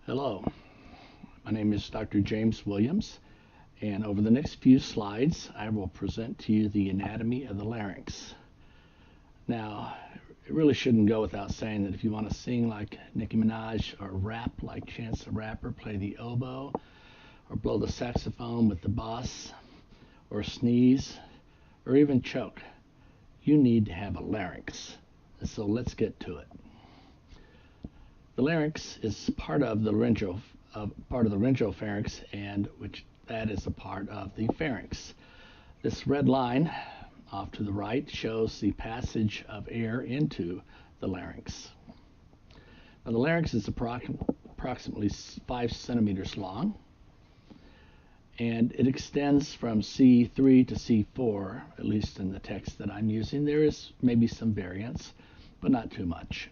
Hello, my name is Dr. James Williams, and over the next few slides I will present to you the anatomy of the larynx. Now, it really shouldn't go without saying that if you want to sing like Nicki Minaj or rap like Chance the Rapper, play the oboe, or blow the saxophone with the bass, or sneeze, or even choke, you need to have a larynx. So let's get to it. The larynx is part of the laryngeal pharynx, and which that is a part of the pharynx. This red line off to the right shows the passage of air into the larynx. Now, the larynx is approximately 5 centimeters long, and it extends from C3 to C4, at least in the text that I'm using. There is maybe some variance, but not too much.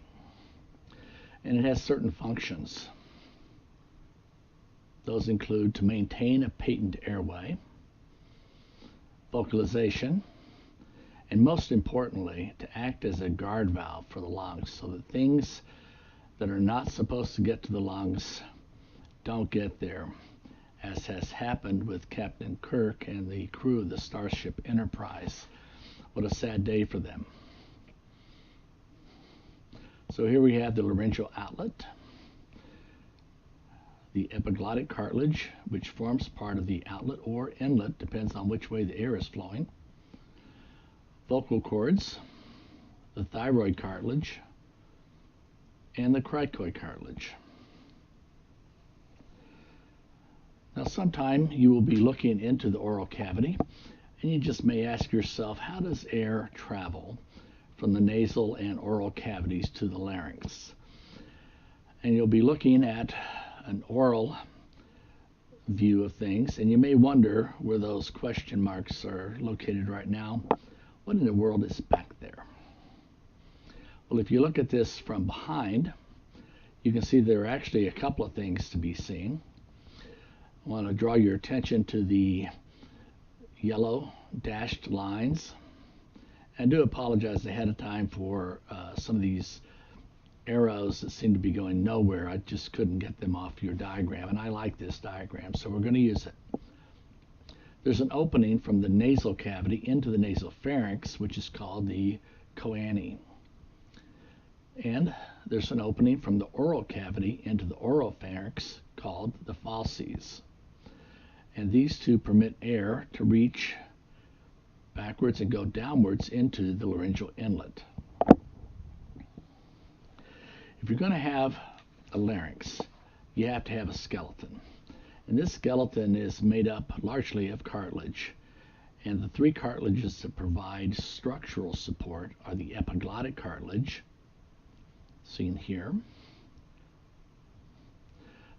And it has certain functions. Those include to maintain a patent airway, vocalization, and most importantly, to act as a guard valve for the lungs so that things that are not supposed to get to the lungs don't get there, as has happened with Captain Kirk and the crew of the Starship Enterprise. What a sad day for them. So here we have the laryngeal outlet, the epiglottic cartilage, which forms part of the outlet or inlet, depends on which way the air is flowing, vocal cords, the thyroid cartilage, and the cricoid cartilage. Now, sometime you will be looking into the oral cavity, and you just may ask yourself, how does air travel from the nasal and oral cavities to the larynx? And you'll be looking at an oral view of things, and you may wonder where those question marks are located right now. What in the world is back there? Well, if you look at this from behind, you can see there are actually a couple of things to be seen. I want to draw your attention to the yellow dashed lines. I do apologize ahead of time for some of these arrows that seem to be going nowhere. I just couldn't get them off your diagram, and I like this diagram, so we're going to use it. There's an opening from the nasal cavity into the nasal pharynx, which is called the choanine. And there's an opening from the oral cavity into the oral pharynx called the fauces. And these two permit air to reach backwards and go downwards into the laryngeal inlet. If you're going to have a larynx, you have to have a skeleton. And this skeleton is made up largely of cartilage. And the three cartilages that provide structural support are the epiglottic cartilage, seen here,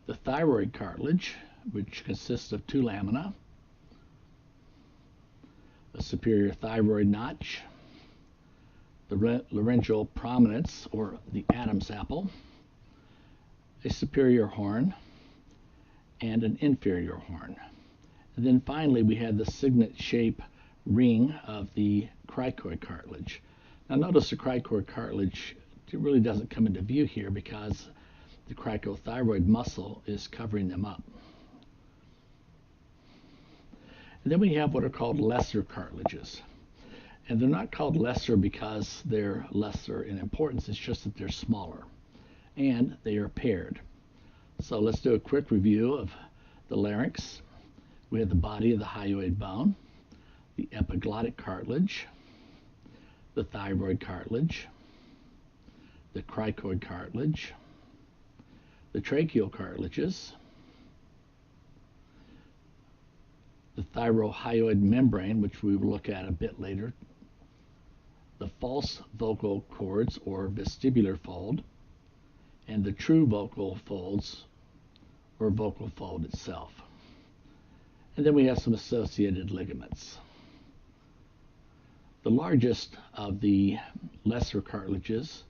the thyroid cartilage, which consists of two lamina, a superior thyroid notch, the laryngeal prominence, or the Adam's apple, a superior horn, and an inferior horn. And then finally we have the signet shape ring of the cricoid cartilage. Now notice the cricoid cartilage really doesn't come into view here because the cricothyroid muscle is covering them up. And then we have what are called lesser cartilages. And they're not called lesser because they're lesser in importance. It's just that they're smaller. And they are paired. So let's do a quick review of the larynx. We have the body of the hyoid bone, the epiglottic cartilage, the thyroid cartilage, the cricoid cartilage, the tracheal cartilages, the thyrohyoid membrane, which we will look at a bit later, the false vocal cords or vestibular fold, and the true vocal folds or vocal fold itself. And then we have some associated ligaments. The largest of the lesser cartilages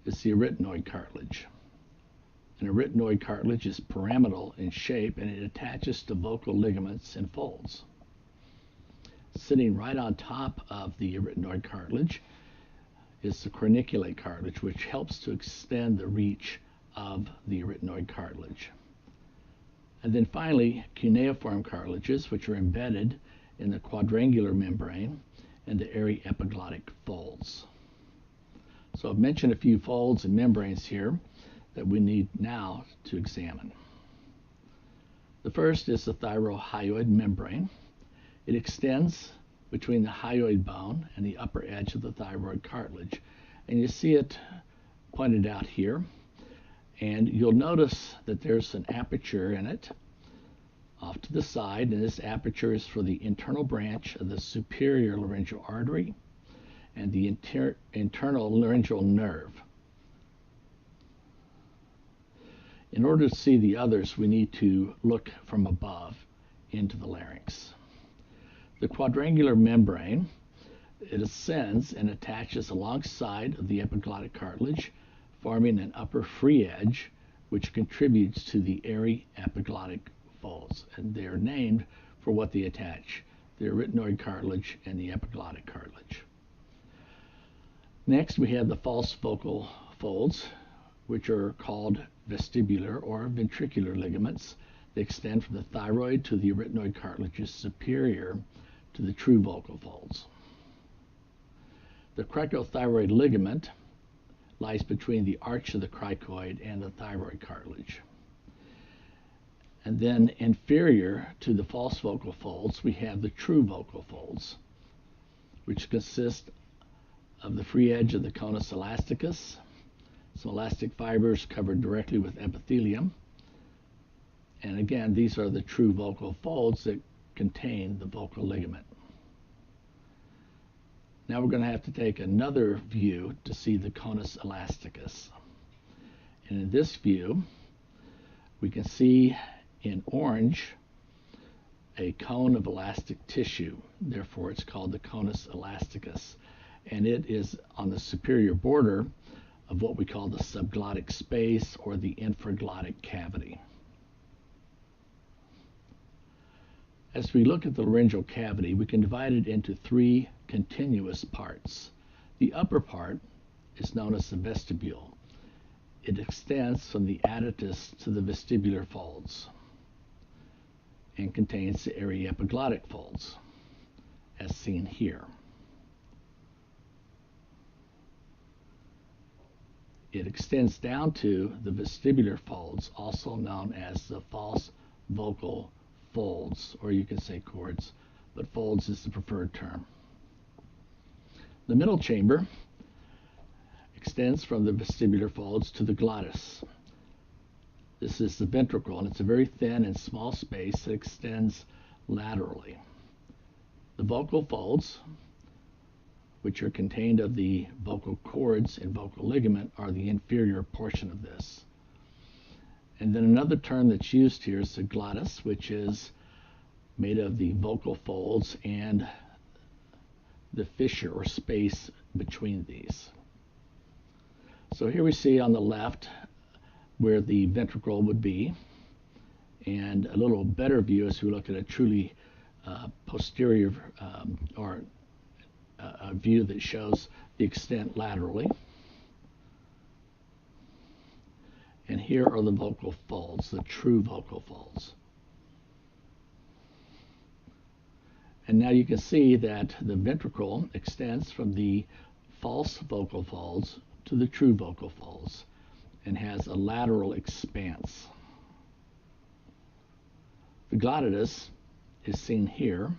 is the arytenoid cartilage. An arytenoid cartilage is pyramidal in shape, and it attaches to vocal ligaments and folds. Sitting right on top of the arytenoid cartilage is the corniculate cartilage, which helps to extend the reach of the arytenoid cartilage. And then finally, cuneiform cartilages, which are embedded in the quadrangular membrane and the airy epiglottic folds. So I've mentioned a few folds and membranes here that we need now to examine. The first is the thyrohyoid membrane. It extends between the hyoid bone and the upper edge of the thyroid cartilage. And you see it pointed out here. And you'll notice that there's an aperture in it off to the side, and this aperture is for the internal branch of the superior laryngeal artery and the internal laryngeal nerve. In order to see the others, we need to look from above into the larynx. The quadrangular membrane, it ascends and attaches alongside of the epiglottic cartilage, forming an upper free edge, which contributes to the airy epiglottic folds. And they are named for what they attach, the arytenoid cartilage and the epiglottic cartilage. Next, we have the false vocal folds, which are called vestibular or ventricular ligaments. They extend from the thyroid to the arytenoid cartilages superior to the true vocal folds. The cricothyroid ligament lies between the arch of the cricoid and the thyroid cartilage. And then inferior to the false vocal folds, we have the true vocal folds, which consist of the free edge of the conus elasticus, some elastic fibers covered directly with epithelium. And again, these are the true vocal folds that contain the vocal ligament. Now we're going to have to take another view to see the conus elasticus. And in this view, we can see in orange a cone of elastic tissue. Therefore, it's called the conus elasticus. And it is on the superior border of what we call the subglottic space or the infraglottic cavity. As we look at the laryngeal cavity, we can divide it into three continuous parts. The upper part is known as the vestibule. It extends from the adatus to the vestibular folds and contains the airy epiglottic folds, as seen here. It extends down to the vestibular folds, also known as the false vocal folds, or you can say cords, but folds is the preferred term. The middle chamber extends from the vestibular folds to the glottis. This is the ventricle, and it's a very thin and small space that extends laterally. The vocal folds, which are contained of the vocal cords and vocal ligament, are the inferior portion of this. And then another term that's used here is the glottis, which is made of the vocal folds and the fissure or space between these. So here we see on the left where the ventricle would be, and a little better view as we look at a truly posterior or a view that shows the extent laterally. And here are the vocal folds, the true vocal folds. And now you can see that the ventricle extends from the false vocal folds to the true vocal folds and has a lateral expanse. The glottis is seen here,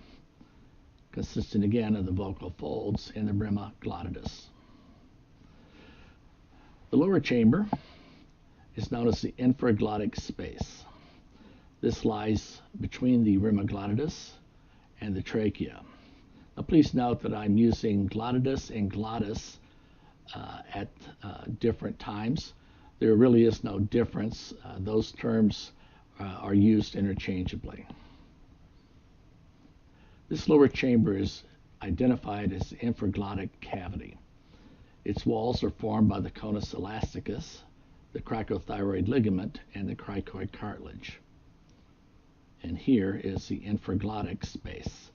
consisting again of the vocal folds and the rima glottis. The lower chamber is known as the infraglottic space. This lies between the rima glottis and the trachea. Now please note that I'm using glottis and glottis at different times. There really is no difference. Those terms are used interchangeably. This lower chamber is identified as the infraglottic cavity. Its walls are formed by the conus elasticus, the cricothyroid ligament, and the cricoid cartilage. And here is the infraglottic space,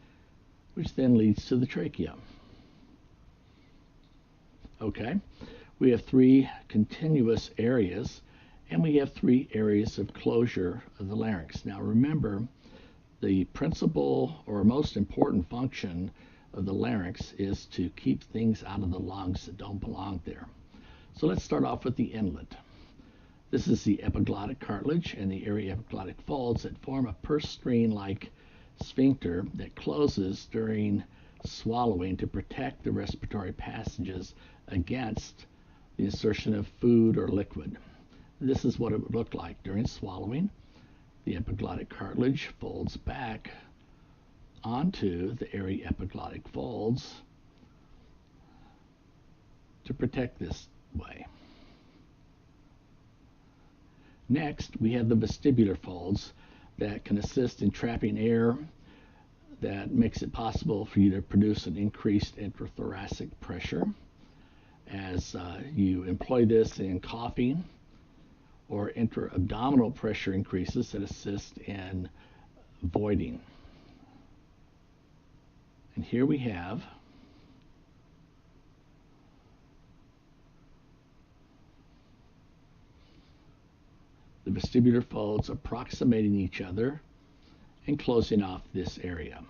which then leads to the trachea. Okay, we have three continuous areas, And we have 3 areas of closure of the larynx. Now remember, the principal or most important function of the larynx is to keep things out of the lungs that don't belong there. So let's start off with the inlet. This is the epiglottic cartilage and the area epiglottic folds that form a purse string-like sphincter that closes during swallowing to protect the respiratory passages against the insertion of food or liquid. This is what it would look like during swallowing. The epiglottic cartilage folds back onto the area epiglottic folds to protect this way. Next, we have the vestibular folds that can assist in trapping air that makes it possible for you to produce an increased intrathoracic pressure as you employ this in coughing, or intra-abdominal pressure increases that assist in voiding. And here we have the vestibular folds approximating each other and closing off this area.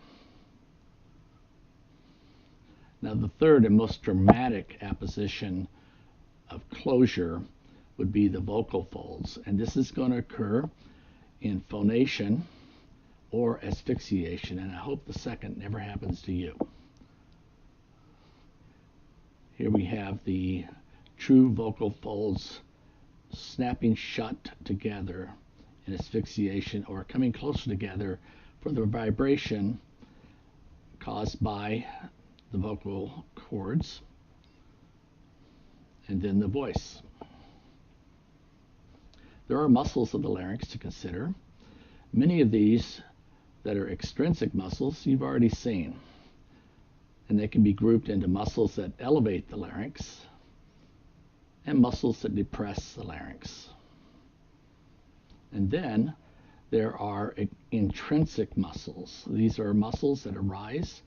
Now the third and most dramatic apposition of closure would be the vocal folds, and this is going to occur in phonation or asphyxiation, and I hope the second never happens to you. Here we have the true vocal folds snapping shut together in asphyxiation or coming closer together for the vibration caused by the vocal cords and then the voice. There are muscles of the larynx to consider. Many of these that are extrinsic muscles you've already seen, and they can be grouped into muscles that elevate the larynx and muscles that depress the larynx. And then there are intrinsic muscles. These are muscles that arise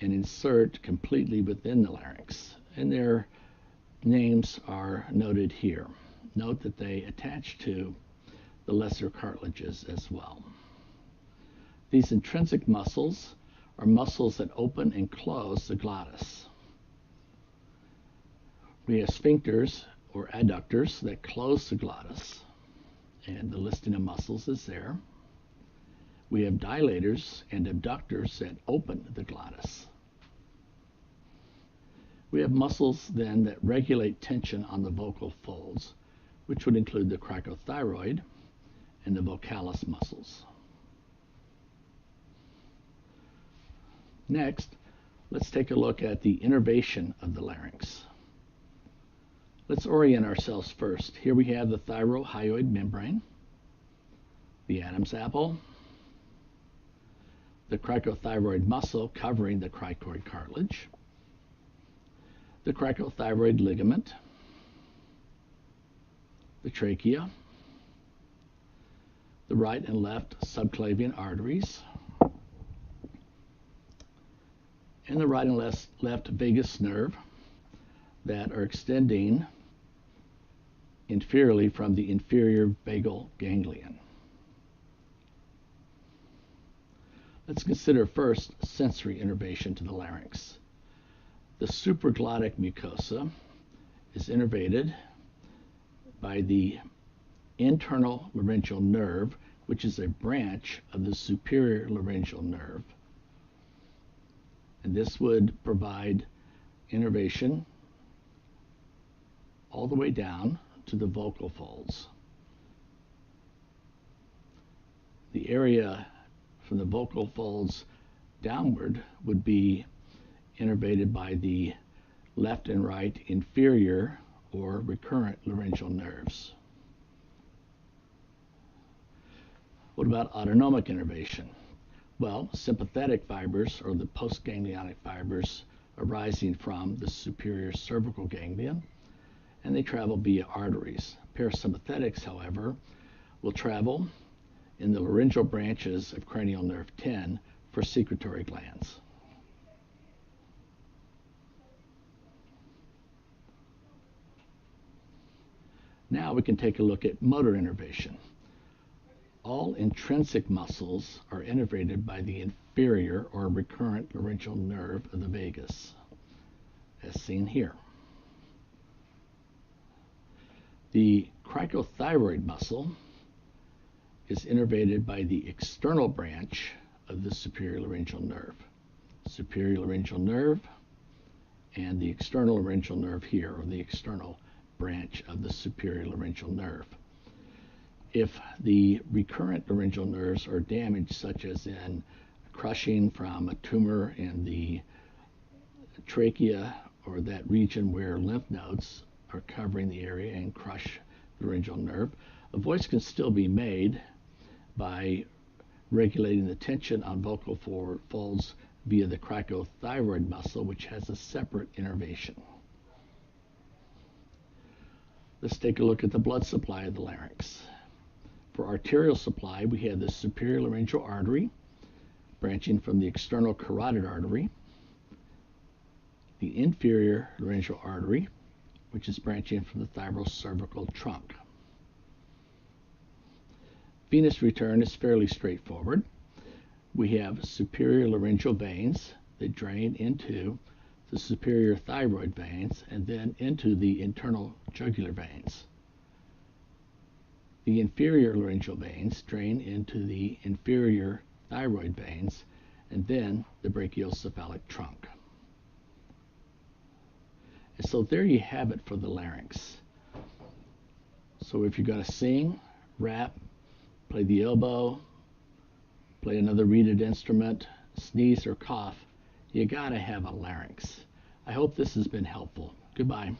and insert completely within the larynx, and their names are noted here. Note that they attach to the lesser cartilages as well. These intrinsic muscles are muscles that open and close the glottis. We have sphincters or adductors that close the glottis, and the listing of muscles is there. We have dilators and abductors that open the glottis. We have muscles then that regulate tension on the vocal folds, which would include the cricothyroid and the vocalis muscles. Next, let's take a look at the innervation of the larynx. Let's orient ourselves first. Here we have the thyrohyoid membrane, the Adam's apple, the cricothyroid muscle covering the cricoid cartilage, the cricothyroid ligament, the trachea, the right and left subclavian arteries, and the right and left vagus nerve that are extending inferiorly from the inferior vagal ganglion. Let's consider first sensory innervation to the larynx. The supraglottic mucosa is innervated by the internal laryngeal nerve, which is a branch of the superior laryngeal nerve. And this would provide innervation all the way down to the vocal folds. The area from the vocal folds downward would be innervated by the left and right inferior or recurrent laryngeal nerves. What about autonomic innervation? Well, sympathetic fibers, or the postganglionic fibers, arising from the superior cervical ganglion, and they travel via arteries. Parasympathetics, however, will travel in the laryngeal branches of cranial nerve 10 for secretory glands. Now we can take a look at motor innervation. All intrinsic muscles are innervated by the inferior or recurrent laryngeal nerve of the vagus, as seen here. The cricothyroid muscle is innervated by the external branch of the superior laryngeal nerve. Superior laryngeal nerve and the external laryngeal nerve here, or the external branch of the superior laryngeal nerve. If the recurrent laryngeal nerves are damaged, such as in crushing from a tumor in the trachea or that region where lymph nodes are covering the area and crush the laryngeal nerve, a voice can still be made by regulating the tension on vocal folds via the cricothyroid muscle, which has a separate innervation. Let's take a look at the blood supply of the larynx. For arterial supply, we have the superior laryngeal artery branching from the external carotid artery, the inferior laryngeal artery, which is branching from the thyrocervical trunk. Venous return is fairly straightforward. We have superior laryngeal veins that drain into the superior thyroid veins and then into the internal jugular veins. The inferior laryngeal veins drain into the inferior thyroid veins and then the brachiocephalic trunk. And so there you have it for the larynx. So if you're going to sing, rap, play the oboe, play another reeded instrument, sneeze or cough, you got to have a larynx. I hope this has been helpful. Goodbye.